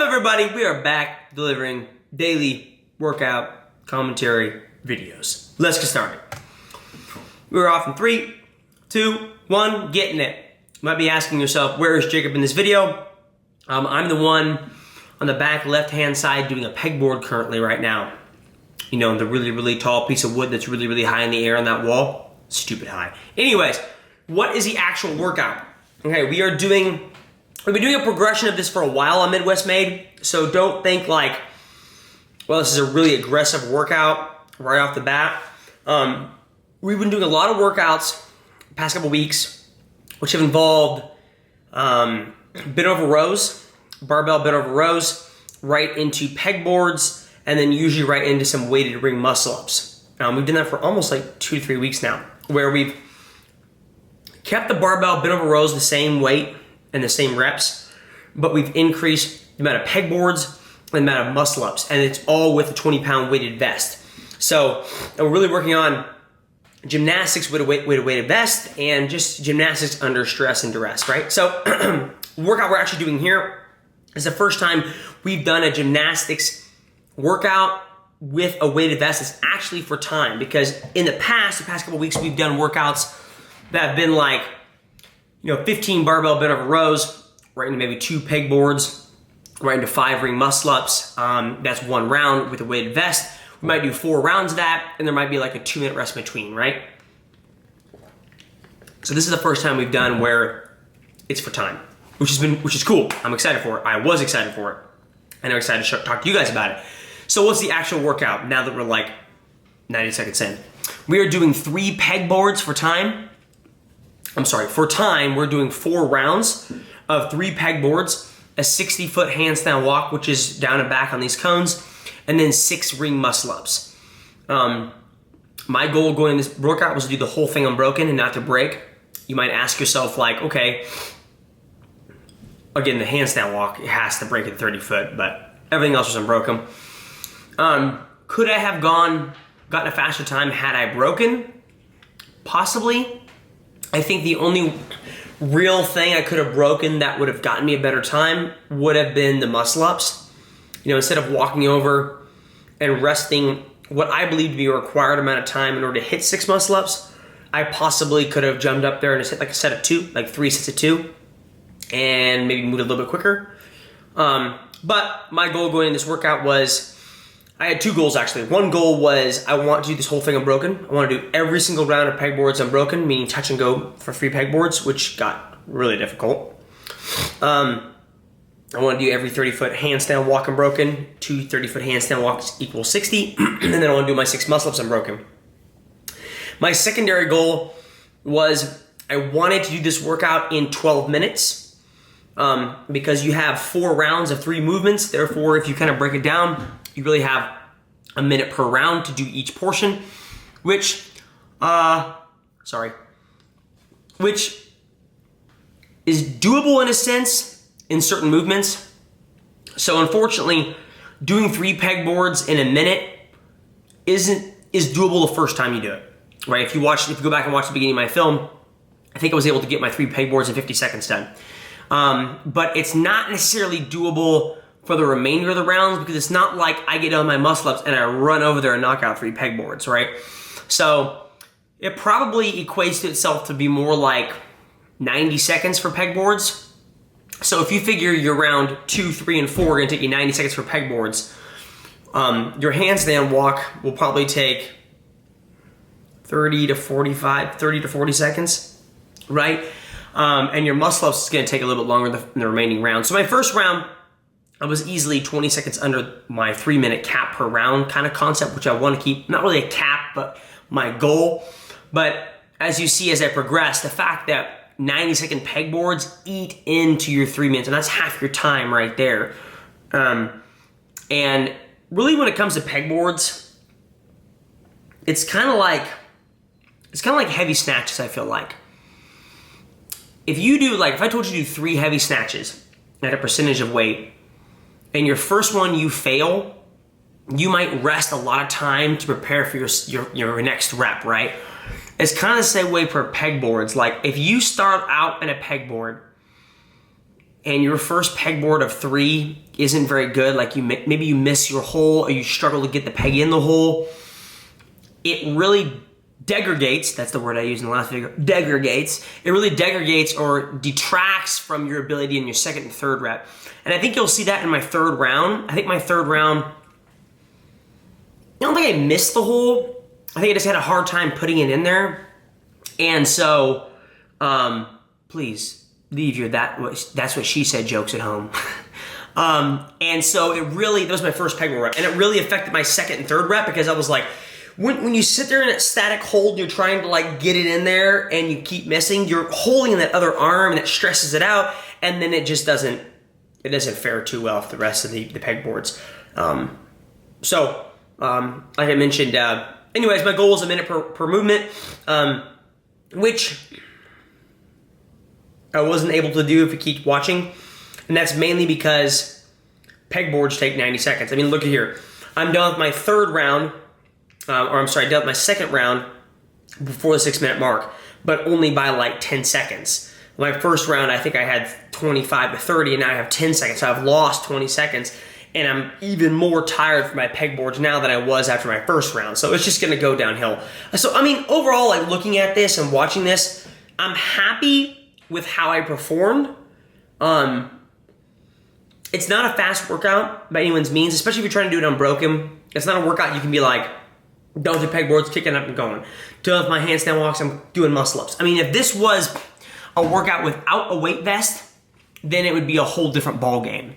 up, everybody? We are back delivering daily workout commentary videos. Let's get started. We're off in 3, 2, 1, getting it. You might be asking yourself, where is Jacob in this video? I'm the one on the back left-hand side doing a pegboard currently right now. You know, the really, really tall piece of wood that's really, really high in the air on that wall. Stupid high. Anyways, what is the actual workout? Okay, we've been doing a progression of this for a while on Midwest Made, so don't think like, well, this is a really aggressive workout right off the bat. We've been doing a lot of workouts the past couple weeks, which have involved bent over rows, barbell bent over rows, right into pegboards, and then usually right into some weighted ring muscle-ups. We've done that for almost like 2 to 3 weeks now, where we've kept the barbell bent over rows the same weight and the same reps, but we've increased the amount of pegboards and the amount of muscle-ups, and it's all with a 20-pound weighted vest. So we're really working on gymnastics with a weighted vest and just gymnastics under stress and duress, right? So the workout we're actually doing here is the first time we've done a gymnastics workout with a weighted vest. It's actually for time, because in the past couple weeks, we've done workouts that have been like, 15 barbell bent over rows, right into maybe 2 pegboards, right into 5 ring muscle-ups. That's 1 round with a weighted vest. We might do 4 rounds of that, and there might be like a 2-minute rest in between, right? So this is the first time we've done where it's for time, which is cool. I'm excited for it. I was excited for it, and I'm excited to talk to you guys about it. So what's the actual workout now that we're like 90 seconds in? We are doing 3 pegboards for time. For time, we're doing 4 rounds of 3 pegboards, a 60-foot handstand walk, which is down and back on these cones, and then 6 ring muscle-ups. My goal going in this workout was to do the whole thing unbroken and not to break. You might ask yourself, like, okay, again, the handstand walk, it has to break at 30 foot, but everything else was unbroken. Could I have gotten a faster time had I broken? Possibly. I think the only real thing I could have broken that would have gotten me a better time would have been the muscle-ups. Instead of walking over and resting what I believe to be a required amount of time in order to hit 6 muscle-ups, I possibly could have jumped up there and just hit like a set of 2, like 3 sets of 2, and maybe moved a little bit quicker. But my goal going in this workout was, I had 2 goals actually. One goal was I want to do this whole thing unbroken. I want to do every single round of pegboards unbroken, meaning touch and go for 3 pegboards, which got really difficult. I want to do every 30-foot handstand walk unbroken. 2 30-foot handstand walks equals 60. And then I want to do my 6 muscle-ups unbroken. My secondary goal was I wanted to do this workout in 12 minutes because you have 4 rounds of 3 movements. Therefore, if you kind of break it down, you really have a minute per round to do each portion, which is doable in a sense in certain movements. So unfortunately, doing 3 pegboards in a minute is doable the first time you do it, right? If you go back and watch the beginning of my film, I think I was able to get my 3 pegboards in 50 seconds done. But it's not necessarily doable for the remainder of the rounds, because it's not like I get on my muscle-ups and I run over there and knock out 3 pegboards, right? So it probably equates to itself to be more like 90 seconds for pegboards. So if you figure your round 2, 3, and 4 are gonna take you 90 seconds for pegboards, your handstand walk will probably take 30 to 40 seconds, right? And your muscle-ups is gonna take a little bit longer than the remaining round. So my first round, I was easily 20 seconds under my 3-minute cap per round kind of concept, which I want to keep, not really a cap, but my goal. But as you see, as I progress, the fact that 90-second pegboards eat into your 3 minutes, and that's half your time right there. And really when it comes to pegboards, it's kind of like heavy snatches, I feel like. If I told you to do 3 heavy snatches at a percentage of weight, and your first one you fail, you might rest a lot of time to prepare for your next rep, right? It's kind of the same way for pegboards. Like if you start out in a pegboard and your first pegboard of 3 isn't very good, like maybe you miss your hole or you struggle to get the peg in the hole, it really degradates, that's the word I used in the last video, degradates. It really degradates or detracts from your ability in your second and third rep. And I think you'll see that in my third round. I think my third round, I don't think I missed the hole. I think I just had a hard time putting it in there. And so, please leave your that's what she said jokes at home. And so that was my first pegboard rep. And it really affected my second and third rep because I was like, when you sit there in that static hold, you're trying to like get it in there and you keep missing, you're holding that other arm and it stresses it out, and then it just doesn't fare too well for the rest of the pegboards. Like I mentioned, anyways, my goal is a minute per movement, which I wasn't able to do if you keep watching, and that's mainly because pegboards take 90 seconds. I mean, look at here. I'm done with my third round, done with my second round before the 6-minute mark, but only by like 10 seconds. My first round, I think I had 25 to 30, and now I have 10 seconds, so I've lost 20 seconds, and I'm even more tired for my pegboards now than I was after my first round, so it's just gonna go downhill. So, I mean, overall, like looking at this and watching this, I'm happy with how I performed. It's not a fast workout by anyone's means, especially if you're trying to do it unbroken. It's not a workout you can be like, done with the pegboards, kicking up and going. Done with my handstand walks, I'm doing muscle ups. I mean, if this was a workout without a weight vest, then it would be a whole different ball game.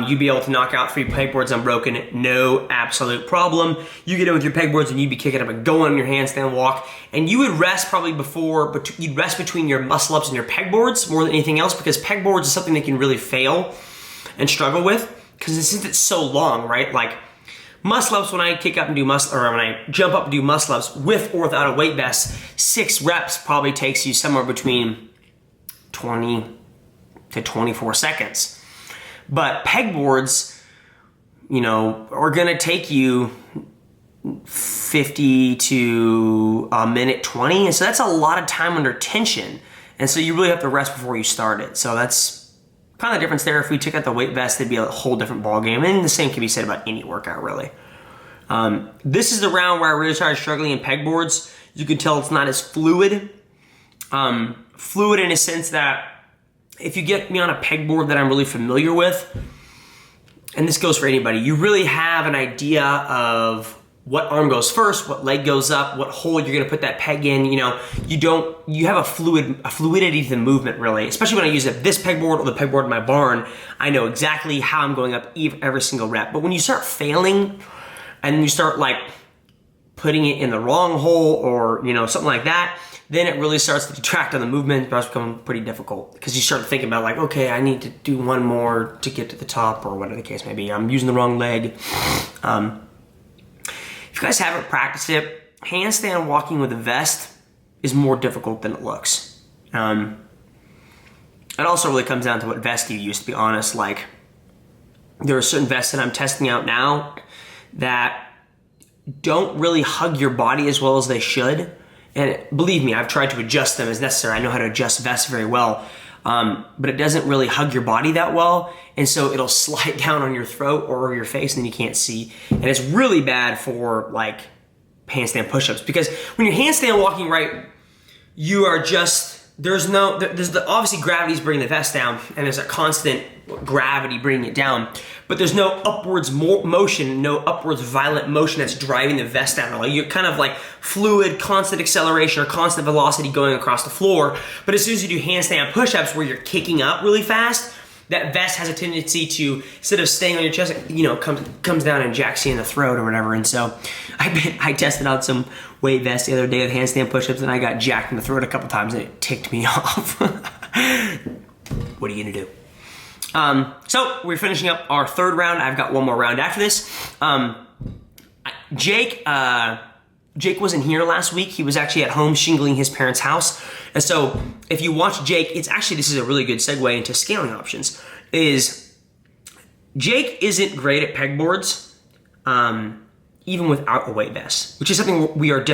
You'd be able to knock out 3 pegboards unbroken, no absolute problem. You get in with your pegboards and you'd be kicking up and going on your handstand walk, and you would rest probably you'd rest between your muscle ups and your pegboards more than anything else, because pegboards is something that can really fail and struggle with, because since it's so long, right? Like muscle ups, when I kick up and do when I jump up and do muscle ups with or without a weight vest, 6 reps probably takes you somewhere between 20 to 24 seconds. But pegboards, are gonna take you 50 to a minute 20, and so that's a lot of time under tension, and so you really have to rest before you start it. So that's kind of the difference there. If we took out the weight vest, it'd be a whole different ball game, and the same can be said about any workout, really. This is the round where I really started struggling in pegboards. You can tell it's not as fluid. Fluid in a sense that if you get me on a pegboard that I'm really familiar with, and this goes for anybody, you really have an idea of what arm goes first, what leg goes up, what hole you're gonna put that peg in. You have a fluidity to the movement, really. Especially when I use this pegboard or the pegboard in my barn, I know exactly how I'm going up every single rep. But when you start failing and you start like putting it in the wrong hole or something like that, then it really starts to detract on the movement. It starts becoming pretty difficult because you start thinking about like, okay, I need to do one more to get to the top, or whatever the case may be. I'm using the wrong leg. If you guys haven't practiced it, handstand walking with a vest is more difficult than it looks. It also really comes down to what vest you use, to be honest. Like, there are certain vests that I'm testing out now that don't really hug your body as well as they should. And believe me, I've tried to adjust them as necessary. I know how to adjust vests very well, but it doesn't really hug your body that well. And so it'll slide down on your throat or over your face, and then you can't see. And it's really bad for like handstand push-ups, because when you're handstand walking right, you are just, obviously gravity's bringing the vest down, and there's a constant gravity bringing it down, but there's no upwards motion, no upwards violent motion that's driving the vest down. Like, you're kind of like fluid, constant acceleration or constant velocity going across the floor. But as soon as you do handstand push-ups where you're kicking up really fast, that vest has a tendency to, instead of staying on your chest, comes down and jacks you in the throat or whatever. And so I tested out some weight vests the other day with handstand push-ups, and I got jacked in the throat a couple times, and it ticked me off. What are you gonna do? So we're finishing up our third round. I've got one more round after this. Jake wasn't here last week. He was actually at home shingling his parents' house. And so if you watch Jake, this is a really good segue into scaling options, is Jake isn't great at pegboards, even without a weight vest, which is something we are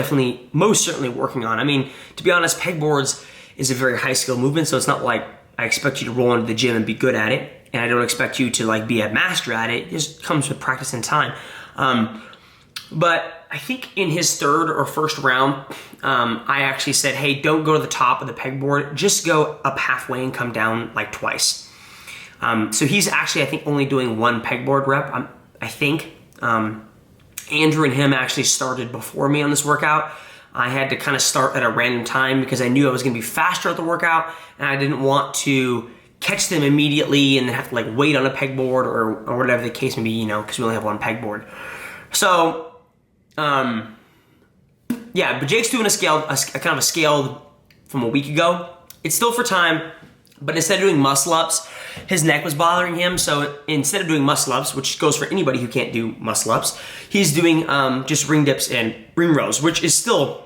most certainly working on. I mean, to be honest, pegboards is a very high skill movement, so it's not like I expect you to roll into the gym and be good at it. And I don't expect you to like be a master at it. It just comes with practice and time. But I think in his third or first round, I actually said, hey, don't go to the top of the pegboard. Just go up halfway and come down like twice. So he's actually, I think, only doing one pegboard rep, I think. Andrew and him actually started before me on this workout. I had to kind of start at a random time because I knew I was going to be faster at the workout, and I didn't want to catch them immediately and then have to like wait on a pegboard or whatever the case may be, you know, because we only have one pegboard. So, yeah, but Jake's doing a kind of a scaled from a week ago. It's still for time, but instead of doing muscle ups, his neck was bothering him. So instead of doing muscle ups, which goes for anybody who can't do muscle ups, he's doing just ring dips and ring rows, which is still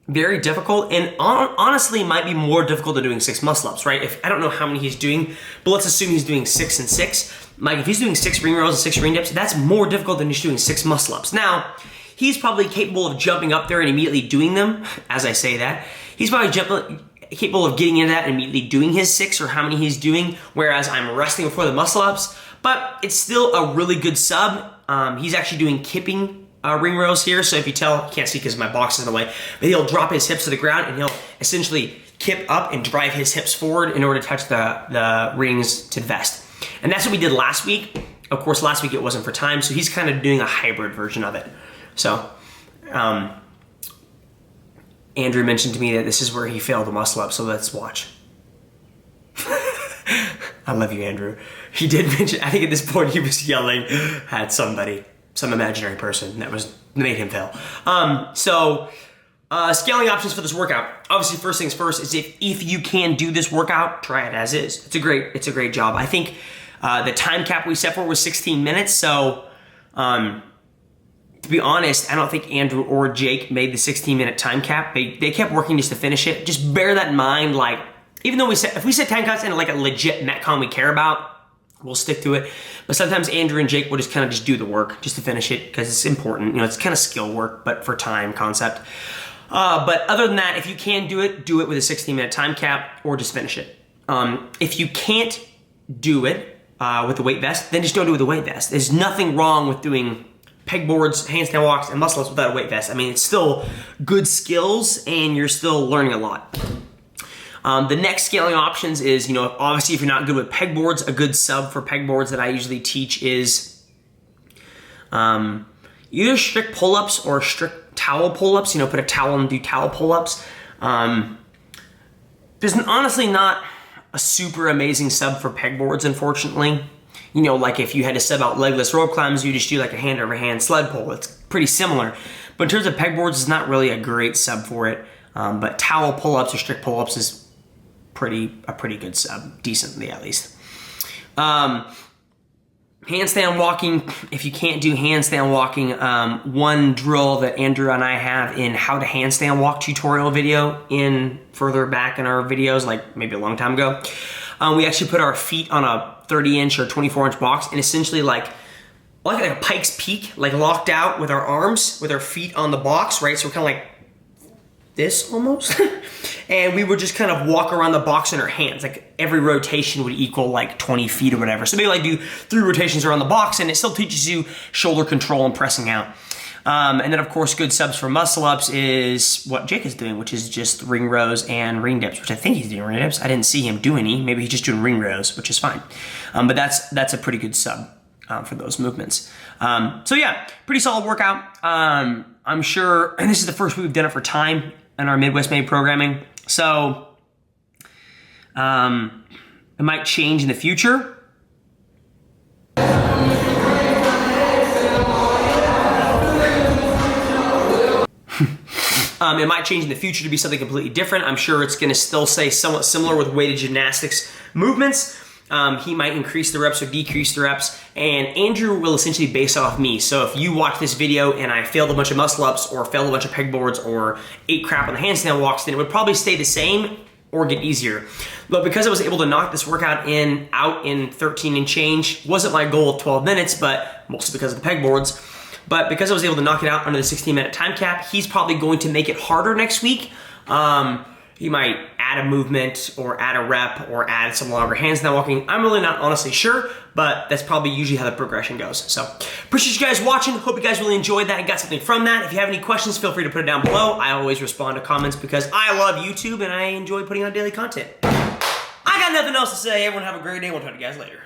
very difficult and honestly might be more difficult than doing 6 muscle ups, right? I don't know how many he's doing, but let's assume he's doing 6 and 6. Like if he's doing 6 ring rows and 6 ring dips, that's more difficult than just doing 6 muscle ups. Now, he's probably capable of jumping up there and immediately doing them. As I say that, he's probably capable of getting into that and immediately doing his 6 or how many he's doing, whereas I'm resting before the muscle ups, but it's still a really good sub. He's actually doing kipping ring rows here, so if you tell, you can't see because my box is in the way, but he'll drop his hips to the ground and he'll essentially kip up and drive his hips forward in order to touch the rings to the vest. And that's what we did last week. Of course, last week it wasn't for time, so he's kind of doing a hybrid version of it. So, Andrew mentioned to me that this is where he failed the muscle up, so let's watch. I love you, Andrew. He did mention, I think at this point he was yelling at somebody, some imaginary person that made him fail. Scaling options for this workout. Obviously, first things first is if you can do this workout, try it as is. It's a great job. I think the time cap we set for was 16 minutes. So, to be honest, I don't think Andrew or Jake made the 16-minute time cap. They kept working just to finish it. Just bear that in mind. Like, even though if we set time caps in like a legit Metcon we care about, we'll stick to it. But sometimes Andrew and Jake will just kind of just do the work just to finish it because it's important. You know, it's kind of skill work, but for time concept. But other than that, if you can do it with a 16-minute time cap or just finish it. If you can't do it with the weight vest, then just don't do it with the weight vest. There's nothing wrong with doing pegboards, handstand walks, and muscle ups without a weight vest. I mean, it's still good skills and you're still learning a lot. The next scaling options is, you know, obviously if you're not good with pegboards, a good sub for pegboards that I usually teach is either strict pull-ups or strict towel pull-ups. You know, put a towel and do towel pull-ups. There's honestly not a super amazing sub for pegboards, unfortunately. You know, like if you had to sub out legless rope climbs, you just do like a hand over hand sled pull. It's pretty similar. But in terms of pegboards, it's not really a great sub for it. But towel pull-ups or strict pull-ups is a pretty good sub, decently at least. Handstand walking, if you can't do handstand walking, one drill that Andrew and I have in how to handstand walk tutorial video in further back in our videos, like maybe a long time ago, we actually put our feet on a 30-inch or 24-inch box and essentially like a Pike's Peak, like locked out with our arms, with our feet on the box, right? So we're kind of like this almost. And we would just kind of walk around the box in our hands. Like every rotation would equal like 20 feet or whatever. So maybe like do 3 rotations around the box and it still teaches you shoulder control and pressing out. And then of course, good subs for muscle ups is what Jake is doing, which is just ring rows and ring dips, which I think he's doing ring dips. I didn't see him do any. Maybe he's just doing ring rows, which is fine. But that's a pretty good sub for those movements. So yeah, pretty solid workout. I'm sure, and this is the first week we've done it for time in our Midwest Made programming. So it might change in the future. It might change in the future to be something completely different. I'm sure it's going to still say somewhat similar with weighted gymnastics movements. He might increase the reps or decrease the reps, and Andrew will essentially base off me. So if you watch this video and I failed a bunch of muscle ups or failed a bunch of pegboards or ate crap on the handstand walks, then it would probably stay the same or get easier. But because I was able to knock this workout out in 13 and change, wasn't my goal of 12 minutes, but mostly because of the pegboards. But because I was able to knock it out under the 16-minute time cap, he's probably going to make it harder next week. He might add a movement or add a rep or add some longer handstand walking. I'm really not honestly sure, but that's probably usually how the progression goes. So appreciate you guys watching. Hope you guys really enjoyed that and got something from that. If you have any questions, feel free to put it down below. I always respond to comments because I love YouTube and I enjoy putting out daily content. I got nothing else to say. Everyone have a great day. We'll talk to you guys later.